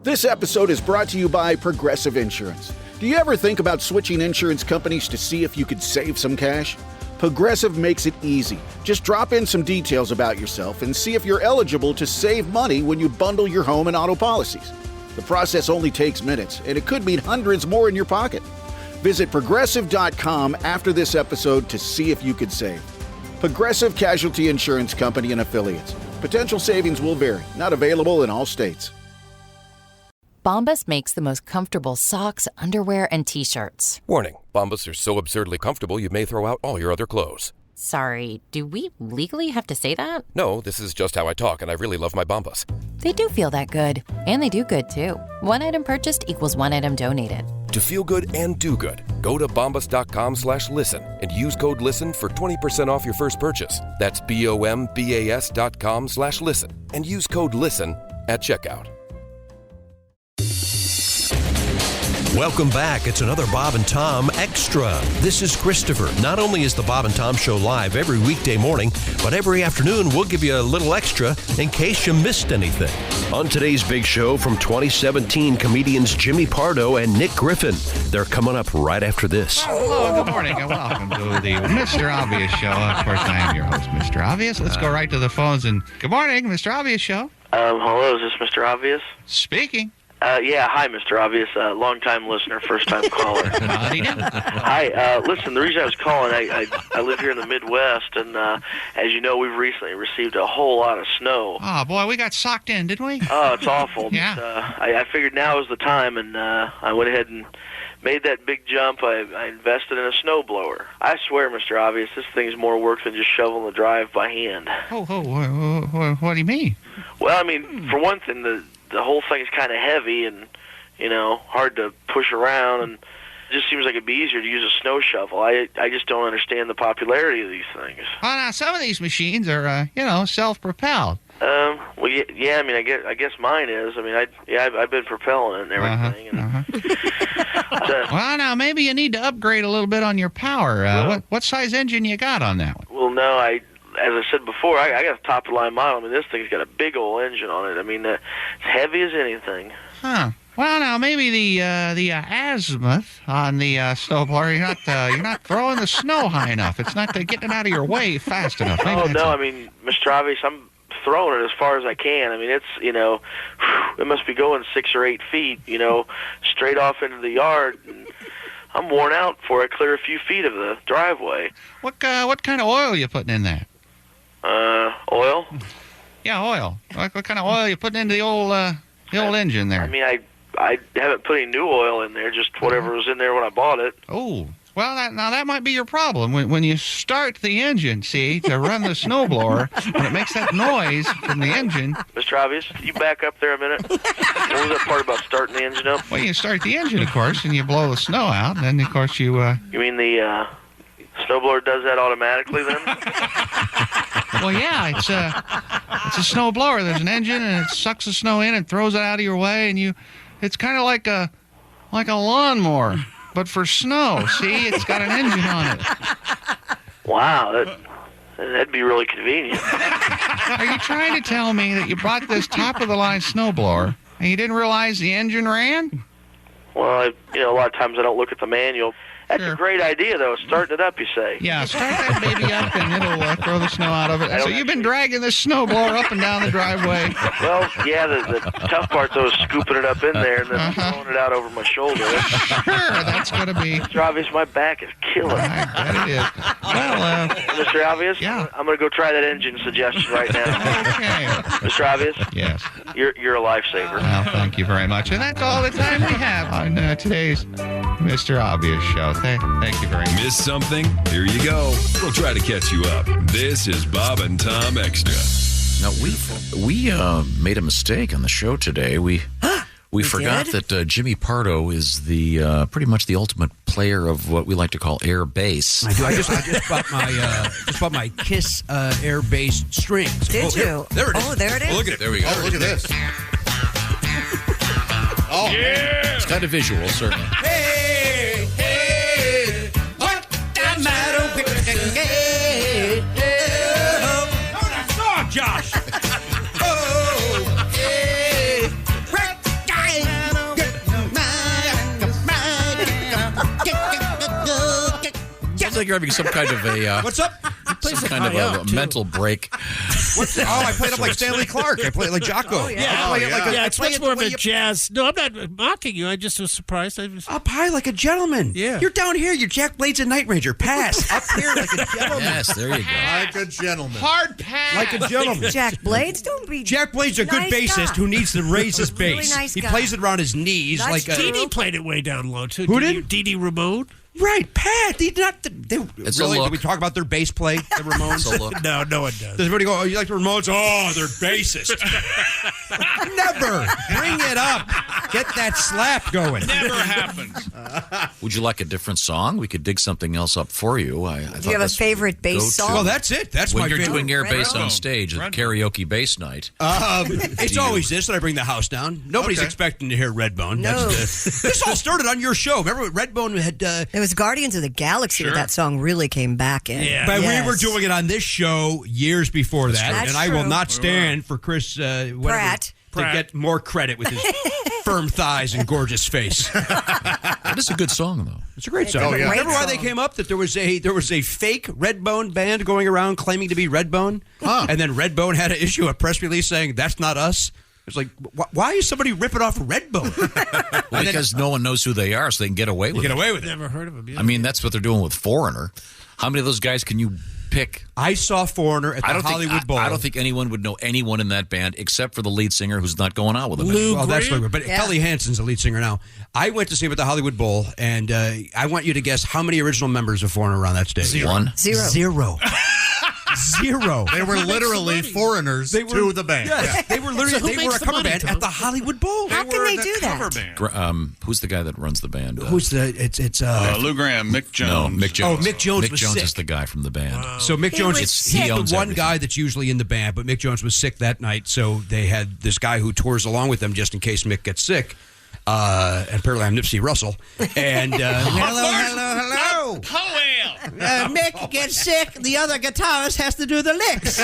This episode is brought to you by Progressive Insurance. Do you ever think about switching insurance companies to see if you could save some cash? Progressive makes it easy. Just drop in some details about yourself and see if you're eligible to save money when you bundle your home and auto policies. The process only takes minutes, and it could mean hundreds more in your pocket. Visit Progressive.com after this episode to see if you could save. Progressive Casualty Insurance Company and Affiliates. Potential savings will vary. Not available in all states. Bombas makes the most comfortable socks, underwear, and T-shirts. Warning, Bombas are so absurdly comfortable you may throw out all your other clothes. Sorry, do we legally have to say that? No, this is just how I talk, and I really love my Bombas. They do feel that good. And they do good, too. One item purchased equals one item donated. To feel good and do good, go to bombas.com/listen and use code LISTEN for 20% off your first purchase. That's BOMBAS.com/listen and use code LISTEN at checkout. Welcome back. It's another Bob and Tom Extra. This is Christopher. Not only is the Bob and Tom Show live every weekday morning, but every afternoon we'll give you a little extra in case you missed anything. On today's big show from 2017, comedians Jimmy Pardo and Nick Griffin. They're coming up right after this. Hello, good morning, and welcome to the Mr. Obvious Show. Of course, I am your host, Mr. Obvious. Let's go right to the phones and good morning, Mr. Obvious Show. Hello, is this Mr. Obvious? Speaking. Yeah, hi, Mr. Obvious. Long-time listener, first-time caller. Hi, listen, the reason I was calling, I live here in the Midwest, and as you know, we've recently received a whole lot of snow. Oh, boy, we got socked in, didn't we? Oh, it's awful. Yeah. But, I figured now is the time, and I went ahead and made that big jump. I invested in a snowblower. I swear, Mr. Obvious, this thing's more work than just shoveling the drive by hand. What do you mean? Well, I mean, for one thing, the whole thing is kind of heavy and, you know, hard to push around, and it just seems like it'd be easier to use a snow shovel. I just don't understand the popularity of these things. Well, now, some of these machines are, self-propelled. Well, yeah, I mean, I guess mine is. I mean, I've been propelling it and everything. Well, now, maybe you need to upgrade a little bit on your power. What size engine you got on that one? Well, no, as I said before, I got a top-of-the-line model. I mean, this thing's got a big old engine on it. I mean, it's heavy as anything. Huh. Well, now, maybe the azimuth on the snowblower, you're not throwing the snow high enough. It's not getting it out of your way fast enough. Maybe I mean, Mr. Obvious, I'm throwing it as far as I can. I mean, it's, it must be going 6 or 8 feet, straight off into the yard. And I'm worn out before I clear a few feet of the driveway. What kind of oil are you putting in there? Oil? Yeah, oil. What kind of oil are you putting into the old engine there? I mean, I haven't put any new oil in there, just whatever was in there when I bought it. Oh, well, that might be your problem. When you start the engine, to run the snowblower, when it makes that noise from the engine. Mr. Obvious, can you back up there a minute? What was that part about starting the engine up? Well, you start the engine, of course, and you blow the snow out, and then, of course, you... You mean the snowblower does that automatically, then? Well, yeah, it's a snowblower. There's an engine, and it sucks the snow in and throws it out of your way, and it's kind of like a lawnmower, but for snow. See, it's got an engine on it. Wow, that'd be really convenient. Are you trying to tell me that you bought this top-of-the-line snowblower and you didn't realize the engine ran? Well, a lot of times I don't look at the manual. That's Sure. a great idea, though. Starting it up, you say. Yeah, start that baby up and it'll throw the snow out of it. So you've been dragging this snowblower up and down the driveway. Well, yeah, the tough part, though, is scooping it up in there and then throwing it out over my shoulder. Sure, that's going to be... Mr. Obvious, my back is killing. I bet it is. Well, Mr. Obvious, yeah. I'm going to go try that engine suggestion right now. Okay. Mr. Obvious? Yes. You're a lifesaver. Well, thank you very much. And that's all the time we have on today's Mr. Obvious Show. Thank you very much. Miss something? Here you go. We'll try to catch you up. This is Bob and Tom Extra. Now, we made a mistake on the show today. We forgot that Jimmy Pardo is the pretty much the ultimate player of what we like to call air bass. I do. I just bought my Kiss air bass strings. Did you? There it is. Oh, there it is. Oh, look at it. There we go. Oh, look at this. Oh, yeah! It's kind of visual, certainly. Hey, what the matter with the game? Oh, that's all, Josh. like you're having some kind of a What's up? some kind of a mental break. I played up like Stanley Clark. I played like Jocko. It's much more of a jazz. No, I'm not mocking you. I just was surprised. Up high like a gentleman. Yeah. You're down here. You're Jack Blades and Night Ranger. Pass. Up here like a gentleman. Yes, there you go. Like a gentleman. Hard pass. Like a gentleman. Jack Blades, don't be. Jack Blades is a good Nice bassist guy. who needs to raise his Really bass. nice He guy. plays it around his knees That's like a. true. Dee Dee played it way down low, too. Who did? Dee Dee Ramone. Right, Pat. It's a Really? look. Do we talk about their bass play, the Ramones? It's a look. No one does. Does everybody go, oh, you like the Ramones? Oh, they're bassist. Never. Bring it up. Get that slap going. Never happens. Would you like a different song? We could dig something else up for you. I Do thought you have a this favorite would bass go to- song? Well, that's it. That's when my you're favorite. doing air bass Redbone. on stage at karaoke bass night. It's always this that I bring the house down. Nobody's expecting to hear Redbone. No. This all started on your show. Remember what Redbone had... It was Guardians of the Galaxy that song really came back in. Yeah. But Yes. we were doing it on this show years before that, That's and I will true. not stand for Chris Pratt. to get more credit with his firm thighs and gorgeous face. That is a good song, though. It's a great It's song. a great Remember why they song. came up? That there was a fake Redbone band going around claiming to be Redbone, and then Redbone had to issue a press release saying that's not us. It's like, why is somebody ripping off Redbone? Well, because no one knows who they are, so they can get away with it. Get away with it. Never heard of him. I mean, that's what they're doing with Foreigner. How many of those guys can you pick? I saw Foreigner at the Hollywood Bowl. I don't think anyone would know anyone in that band except for the lead singer who's not going out with them. Lou Well, that's Green? right. But Yeah. Kelly Hansen's the lead singer now. I went to see him at the Hollywood Bowl, and I want you to guess how many original members of Foreigner are on that stage. One. Zero. Zero. They were literally foreigners to the band. Yes, they were literally So who they were makes a the cover money, band Tom? at the Hollywood Bowl. How can they do Cover that? band. Who's the guy that runs the band? Who's the? It's Lou Graham, Mick No, Jones. Mick Jones. Oh, Mick Jones Mick was Jones sick. is the guy from the band. So Mick He Jones was is sick. the owns one everything. guy that's usually in the band, but Mick Jones was sick that night, so they had this guy who tours along with them just in case Mick gets sick. And apparently I'm Nipsey Russell. And hello. Mick gets sick. The other guitarist has to do the licks.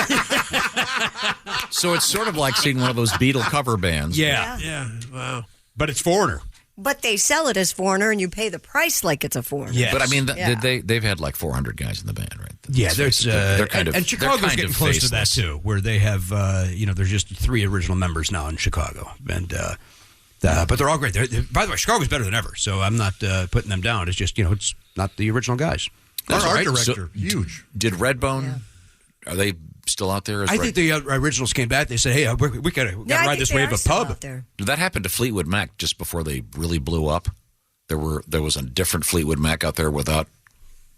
So it's sort of like seeing one of those Beatle cover bands. Yeah. Wow. But it's Foreigner. But they sell it as Foreigner, and you pay the price like it's a Foreigner. Yes. But I mean, Yeah. they've had like 400 guys in the band, right? Yeah, there's they're kind of and Chicago's they're kind getting of close to that faceless. too, where they have there's just 3 original members now in Chicago, and but they're all great. By the way, Chicago's better than ever, so I'm not putting them down. It's just it's not the original guys. Our art right. director, So, huge. Did Redbone? Are they still out there? I think the originals came back. They said, "Hey, we gotta Yeah, I ride think this they wave are of still pub." out there. That happened to Fleetwood Mac just before they really blew up. There was a different Fleetwood Mac out there without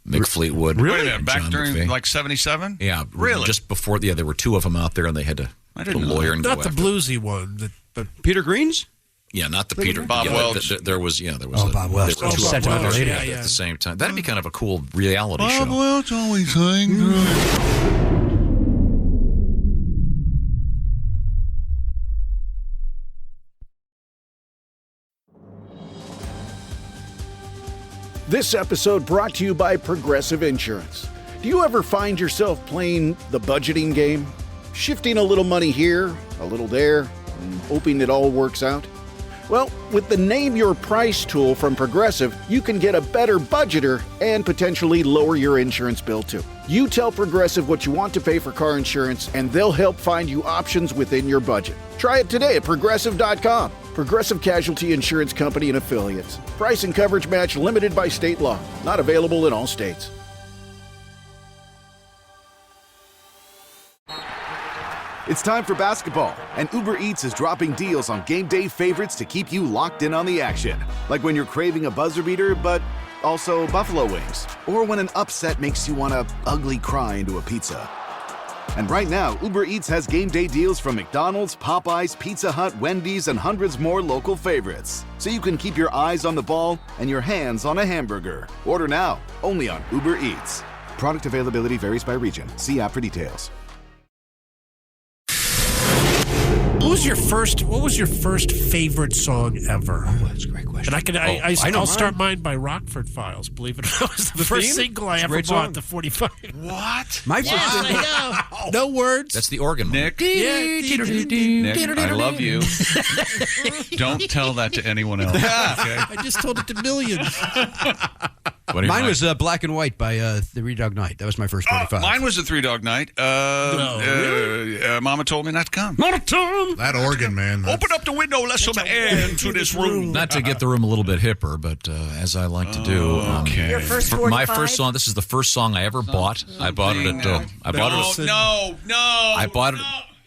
Mick Fleetwood. Wait a minute, and back John during McVie. like 77? Yeah, Really? Just before, there were 2 of them out there, and they had to I get a didn't know lawyer that. and go Not the after. bluesy one. But Peter Green's. Yeah, not the Peter. Bob yeah, Welch. There was. Oh, Bob Welch. There were Oh, 2 Bob of them Welch. out Yeah. at the same time. That'd be kind of a cool reality show. Welch always sang. This episode brought to you by Progressive Insurance. Do you ever find yourself playing the budgeting game? Shifting a little money here, a little there, and hoping it all works out? Well, with the Name Your Price tool from Progressive, you can get a better budgeter and potentially lower your insurance bill too. You tell Progressive what you want to pay for car insurance, and they'll help find you options within your budget. Try it today at Progressive.com. Progressive Casualty Insurance Company and Affiliates. Price and coverage match limited by state law. Not available in all states. It's time for basketball, and Uber Eats is dropping deals on game day favorites to keep you locked in on the action. Like when you're craving a buzzer beater, but also buffalo wings. Or when an upset makes you want to ugly cry into a pizza. And right now, Uber Eats has game day deals from McDonald's, Popeyes, Pizza Hut, Wendy's, and hundreds more local favorites. So you can keep your eyes on the ball and your hands on a hamburger. Order now, only on Uber Eats. Product availability varies by region. See app for details. what was your first favorite song ever? Oh, that's a great question. And I know I'll start mine. mine by Rockford Files. Believe it or not, it was the first theme? single I It's a ever great bought. song. The 45. What? My first I know. No words. That's the organ. one. Nick, Yeah. Nick, I love you. Don't tell that to anyone else. Okay? I just told it to millions. Mine was Black and White by Three Dog Night. That was my first 45. Mine was the Three Dog Night. Really? Mama told me not to come. Not Tom. That organ, man. Open up the window, let some air into this room. Not to get the room a little bit hipper, but as I like to do. Your first 45? My first song. This is the first song I ever bought. I bought it at.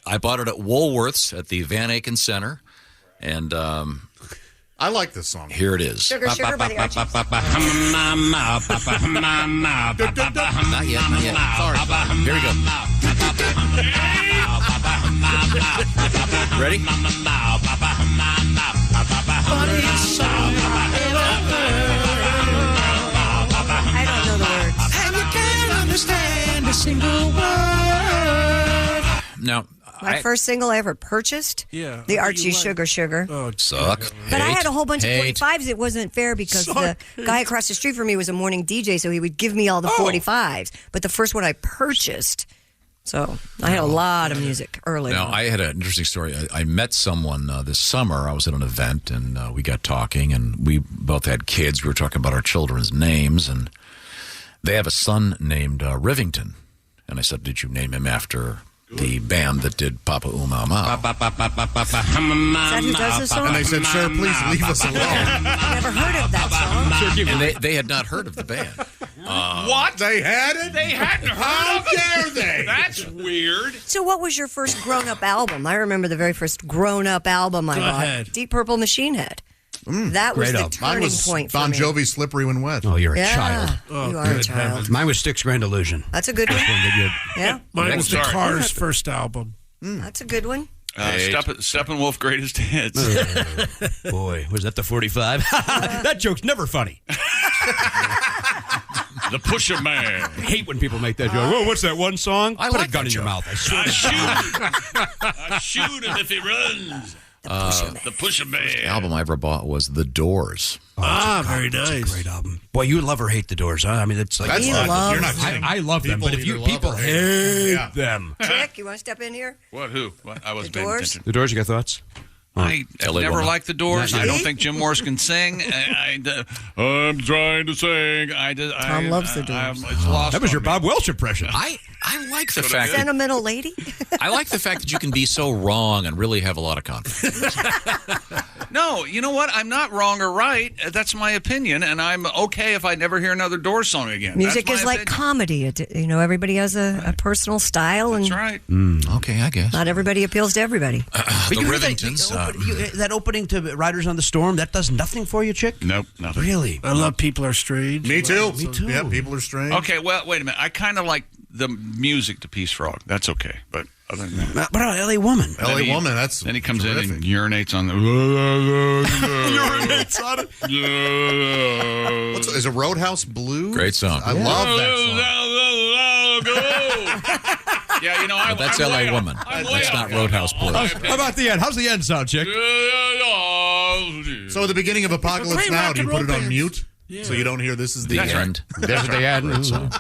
I bought it at Woolworths at the Van Aken Center, and I like this song. Here it is. Sugar, sugar, buddy. Not yet. Sorry. Here we go. Ready? I don't know the words. And you can't understand a single word. Now, My first single I ever purchased? Yeah. The Archie Sugar Sugar. Oh, suck. But I had a whole bunch of 45s. It wasn't fair because the guy across the street from me was a morning DJ, so he would give me all the 45s. But the first one I purchased, so I had a lot of music early. Now, I had an interesting story. I met someone this summer. I was at an event, and we got talking, and we both had kids. We were talking about our children's names, and they have a son named Rivington. And I said, did you name him after the band that did Papa Uma Ma? Is that who does this song? And they said, sir, please leave us alone. I've never heard of that song. And they had not heard of the band. What? They had it? They hadn't heard of it? How dare they? That's weird. So what was your first grown-up album? I remember the very first grown-up album I bought. ahead. Deep Purple Machine Head. That was great the album. Mine turning was point for Bon me. Jovi, Slippery When Wet. Oh, you're a Yeah, child. you are a child. Mine was Styx Grand Illusion. That's a good one. Yeah, Mine was the Sorry. Cars' first album. that's a good one. Steppenwolf Greatest Hits. Boy, was that the 45? That joke's never funny. The Pusher Man. I hate when people make that joke. Oh, what's that one song? I Put like a gun that in your joke. mouth. I swear. I shoot him if he runs. The Pusher Man. The album I ever bought was The Doors. Very nice. It's a great album. Boy, you love or hate the Doors, huh? I mean, it's like That's not, you're not kidding. I love them, People but if you either love people or hate hate them, Chick, you want to step in here? What? Who? What? I wasn't The paying Doors? attention. the Doors. You got thoughts? I have LA never woman. liked the Doors. Not I yet. don't think Jim Morris can sing. I'm trying to sing. Tom loves the Doors. It's lost That was on your me. Bob Welch impression. I like the fact that Sentimental Lady? I like the fact that you can be so wrong and really have a lot of confidence. No, you know what? I'm not wrong or right. That's my opinion, and I'm okay if I never hear another Doors song again. Music That's is my like opinion. comedy. Everybody has a personal style, and That's right. Okay, I guess. not everybody appeals to everybody. The you heard Rivingtons. that opening to Riders on the Storm, that does nothing for you, Chick? Nope, nothing. Really? I love People Are Strange. Me too. Me too. Yeah, People Are Strange. Okay, well, wait a minute. I kind of like the music to Peace Frog. That's okay, but other than that. What about L.A. Woman? LA Then he- Woman, that's Then he comes terrific. in and urinates on the. Urinates on it. Is it Roadhouse Blues? Great song. I love that song. Yeah, you know, But that's L.A. Woman. That's not Roadhouse Blues. How about the end? How's the end sound, Chick? So at the beginning of Apocalypse Great Now, rock do you and put it roll on bands. mute? Yeah. So you don't hear this is The end. There's the end. Great song.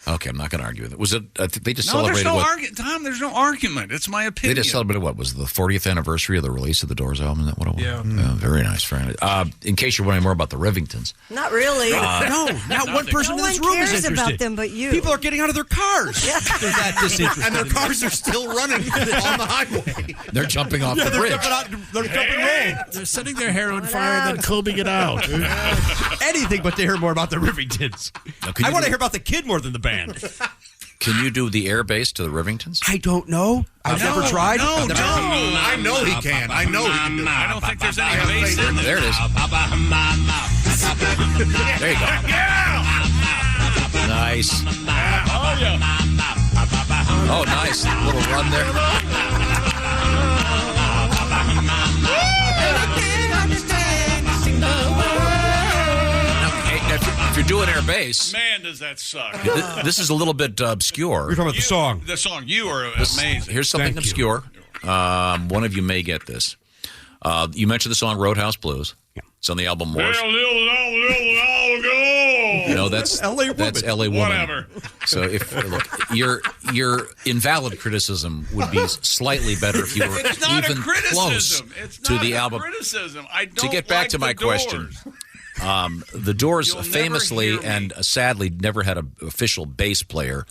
Okay, I'm not going to argue with it. Was it? They just No, there's celebrated no what? argument. Tom, there's no argument. It's my They opinion. just celebrated what? Was it the 40th anniversary of the release of the Doors album? Is that what it was? Yeah. Very nice, friend. In case you're wondering more about the Rivingtons, Not really. No, not one person No in this one room is cares interested. about them but you. People are getting out of their cars. They're that disinterested. And their cars are still running on the highway. they're jumping off the They're bridge. jumping out. They're jumping roll. They're setting their hair on fire and then combing it out. Anything but to hear more about the Rivingtons. Now, can I you want to do- hear about the kid more than the band. Can you do the air bass to the Rivingtons? I don't know. I've never tried. No, Never- I know he can. I know he can do it. I don't think there's any bass in There it is. There you go. Nice. Oh, nice. Little run there. Now, hey, if you're doing air bass, Man, does that suck. this is a little bit obscure. You're talking about the song. The song. You are This- amazing. Here's something Thank you. obscure. One of you may get this. You mentioned the song Roadhouse Blues. It's on the album Morse. No, that's L.A. Woman. That's L.A. Woman. Whatever. So if look, your invalid criticism would be slightly better if you were It's not even a criticism. close It's to not the a album. criticism. I don't To get back like to my the question, Doors. The Doors famously and sadly never had an official bass player.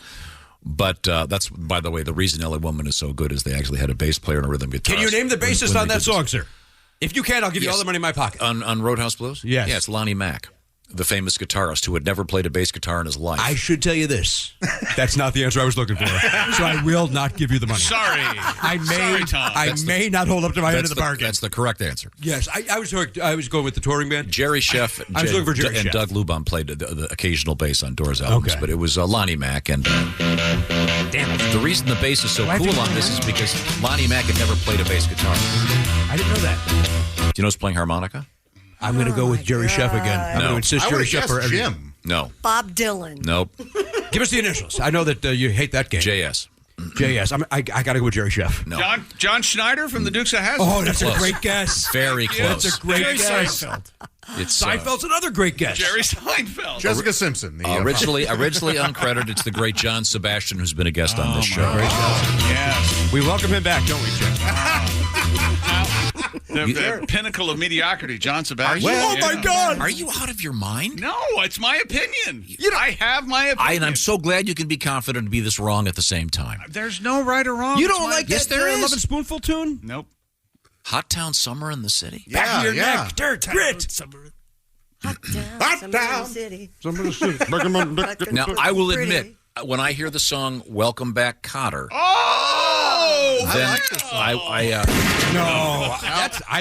But that's, by the way, the reason LA Woman is so good is they actually had a bass player and a rhythm guitar. Can you name the bassist on that song, sir? If you can, I'll give you all the money in my pocket. On Roadhouse Blues? Yes. Yeah, it's Lonnie Mack, the famous guitarist who had never played a bass guitar in his life. I should tell you this. That's not the answer I was looking for. So I will not give you the money. Sorry. I may not hold up to my end of the bargain. That's the correct answer. Yes, I was going with the touring band. Jerry Sheff I was looking for Jerry and Sheff. Doug Luban played the occasional bass on Doors albums, Okay. but it was Lonnie Mack. And damn it, the reason the bass is so cool on this is because Lonnie Mack had never played a bass guitar. I didn't know that. Do you know who's playing harmonica? I'm going to go with Jerry Sheff again. I'm going to insist Jerry Sheff for every. Jim. No. Bob Dylan. Nope. Give us the initials. I know that you hate that game. JS. JS. I got to go with Jerry Sheff. No. John Schneider from the Dukes of Hazzard. Oh, that's Close. a great guess. Very close. That's a great Jerry guess. Seinfeld. It's Seinfeld's another great guess. Jerry Seinfeld. Jessica Simpson. The, originally uncredited. It's the great John Sebastian who's been a guest on this show. Yes. We welcome him back, don't we, Jim? The pinnacle of mediocrity, John Sebastian. Oh, my God. Are you out of your mind? No, it's my opinion. I have my opinion. And I'm so glad you can be confident and be this wrong at the same time. There's no right or wrong. You It's don't my- like Yes, that there Barry is. Lovin' Spoonful tune? Nope. Hot Town Summer in the City? Back of your yeah. neck, dirt, grit. Hot down. City. Now, I will admit, when I hear the song Welcome Back, Cotter, then I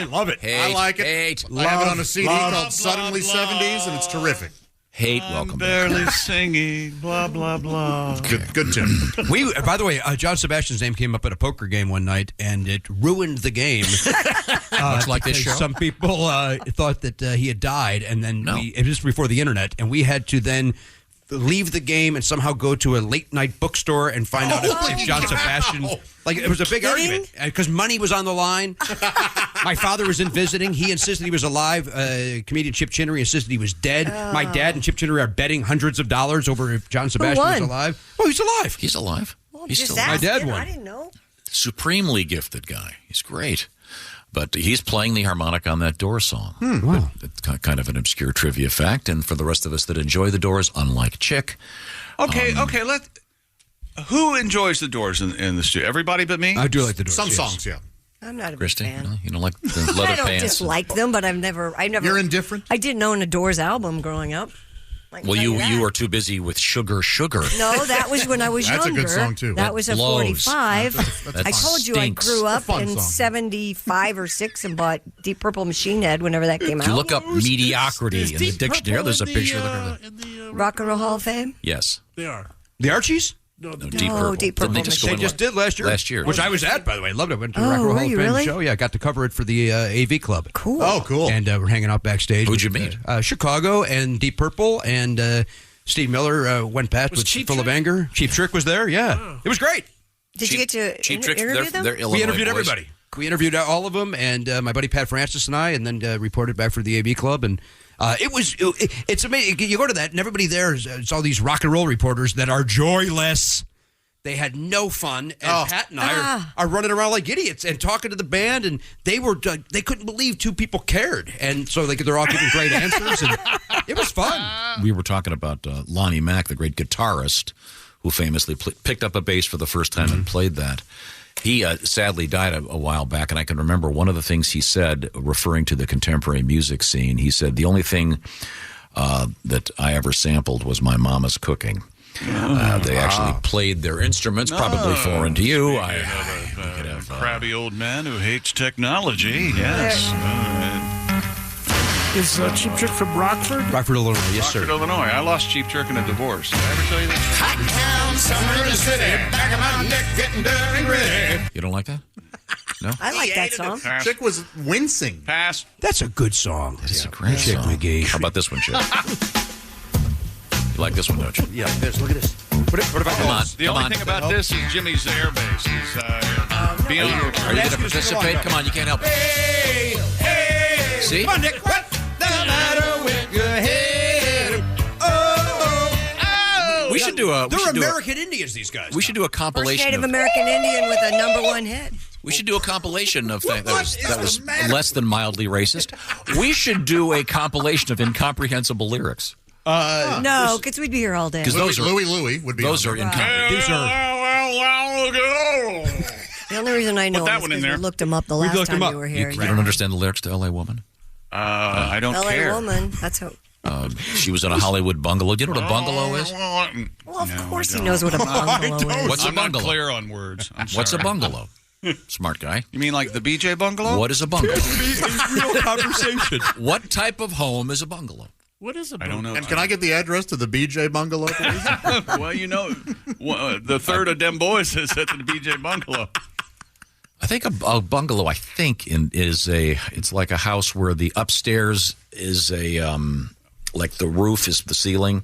love it. I like it. I have it on a CD called Suddenly 70s, and it's terrific. Welcome Back. Barely singing, blah, blah, blah. Good tune. By the way, John Sebastian's name came up at a poker game one night, and it ruined the game. Much like this show. Some people thought that he had died, and then it was before the internet, and we had to then leave the game and somehow go to a late night bookstore and find out if John Sebastian. Like, it was a big argument because money was on the line. My father was in visiting. He insisted he was alive. Comedian Chip Chinnery insisted he was dead. My dad and Chip Chinnery are betting hundreds of dollars over if John Sebastian was alive. Oh, he's alive. He's alive. He's still My dad won. I didn't know. Supremely gifted guy. He's great. But he's playing the harmonica on that Doors song. Wow. It's kind of an obscure trivia fact. And for the rest of us that enjoy the Doors, unlike Chick. Okay. Who enjoys the Doors in the studio? Everybody but me? I do like the Doors. Some yes. songs, yeah. I'm not a big Christy, fan. you don't like the leather I don't pants? dislike them, but I never. You're indifferent? I didn't own a Doors album growing up. Well, you were too busy with Sugar. No, that was when I was That's younger. a good song, too. That was a blows. 45. That I told you I stinks. grew up Fun in song. 75 or 6 and bought Deep Purple Machine Head whenever that came If you out. look up mediocrity in the Deep dictionary, Purple there's a in picture. the, Rock and Roll Hall of Fame? Yes. They are. The Archies? No, Deep Purple. Deep Didn't they Purple just go They in just did last year. Last year. Which I was at, by the way. I loved it. Went to Oh, the Rock and Roll were Hall of you Fame really? show. Yeah, I got to cover it for the AV Club. Cool. Oh, cool. And we're hanging out backstage. Who'd you with, meet? Chicago and Deep Purple and Steve Miller went past with Cheap Full of Trick? Anger. Cheap Trick was there. Yeah, it was great. Did you get to Cheap Trick, interview them? they're Illinois We interviewed boys. everybody. We interviewed all of them, and my buddy Pat Francis and I, and then reported back for the AV Club. And it's amazing. You go to that, and everybody there is all these rock and roll reporters that are joyless. They had no fun, and Pat and I are running around like idiots and talking to the band, and they couldn't believe 2 people cared, and so they're all giving great answers, and it was fun. We were talking about Lonnie Mack, the great guitarist, who famously picked up a bass for the first time and played that. He sadly died a while back, and I can remember one of the things he said, referring to the contemporary music scene. He said, the only thing that I ever sampled was my mama's cooking. They actually played their instruments, probably foreign to you. Crabby old man who hates technology. Yes. Is Cheap Trick from Rockford? Rockford, Illinois. Yes, Rockford, sir. Illinois. I lost Cheap Trick in a divorce. Did I ever tell you that? Hot town, summer in the city, back of my neck getting dirty and gritty. You don't like that? No? I like that song. Pass. Chick was wincing. Pass. That's a good song. It's a great Chick song. McGee. How about this one, Chick? You like this one, don't you? Yeah, look at this. What about Come on. The only thing about this is Jimmy's air bass. He's being Are you going to participate? Come on, you can't help it. See? Come on, Nick. What the matter with your head? We should do a. They're American Indians, these guys. We should do a First compilation Native of. American Indian with a #1 hit. We should do a compilation of things that was less than mildly racist. We should do a compilation of incomprehensible lyrics. No, because we'd be here all day. Because those are Louie would be. Those are incomprehensible. These are. The only reason I know is because we looked them up the last time you were here. You don't understand the lyrics to L.A. Woman? I don't care. L.A. Woman. That's how. She was in a Hollywood bungalow. Do you know what a bungalow is? Well, of course he knows what a bungalow is. What's a I'm not bungalow? clear on words. I'm What's a sorry. bungalow? Smart guy. You mean like the BJ bungalow? What is a bungalow? Real conversation. What type of home is a bungalow? What is a I don't know. And can I get the address to the BJ bungalow, please? Well, you know, the third of them boys is at the BJ bungalow. I think a bungalow. It's like a house where the upstairs is like the roof is the ceiling.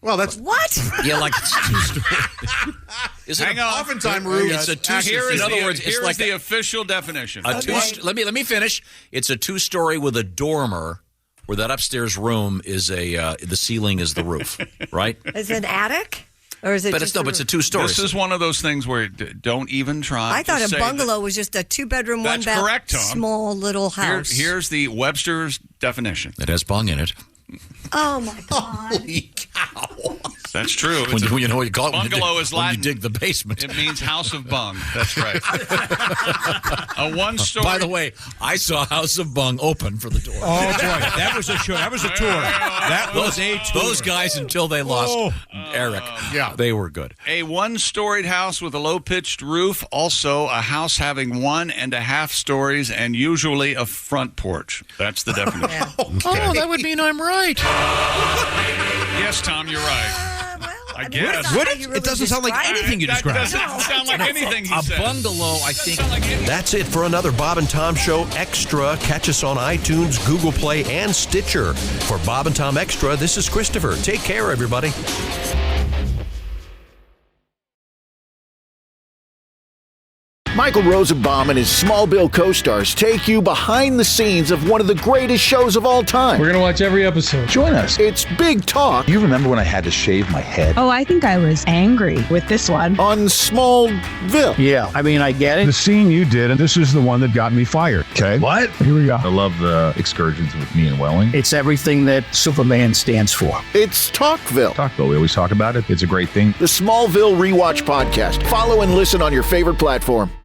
Well, that's what? Yeah, like it's 2 stories. Hang on. Oftentimes roof. It's a 2 story. In other words, it's like the official definition. Let me finish. It's a 2-story with a dormer, where that upstairs room is the ceiling is the roof, right? Is it an attic? Or is it But just it's a 2-story. This is one of those things where don't even try. I thought to a say bungalow was just a 2-bedroom, That's 1-bath, correct, Tom. small little house. Here's the Webster's definition. It has bung in it. Oh my God! Holy cow! That's true. When you know what you call it. Bungalow is Latin. When you dig the basement. It means house of bung. That's right. A 1-story. By the way, I saw House of Bung open for the door. Oh boy, that was a show. That was a tour. That was a tour. Those guys, until they lost Eric, they were good. A 1-storied house with a low-pitched roof. Also, a house having 1.5 stories and usually a front porch. That's the definition. Oh, that would mean I'm right. Yes, Tom, you're right. I guess. It doesn't sound like anything you described. That doesn't sound like anything he said. A bungalow, I think. That's it for another Bob and Tom Show Extra. Catch us on iTunes, Google Play, and Stitcher. For Bob and Tom Extra, this is Christopher. Take care, everybody. Michael Rosenbaum and his Smallville co-stars take you behind the scenes of one of the greatest shows of all time. We're going to watch every episode. Join us. It's Big Talk. You remember when I had to shave my head? Oh, I think I was angry with this one. On Smallville. Yeah, I mean, I get it. The scene you did, and this is the one that got me fired. Okay. What? Here we go. I love the excursions with me and Welling. It's everything that Superman stands for. It's Talkville. Talkville, we always talk about it. It's a great thing. The Smallville Rewatch Podcast. Follow and listen on your favorite platform.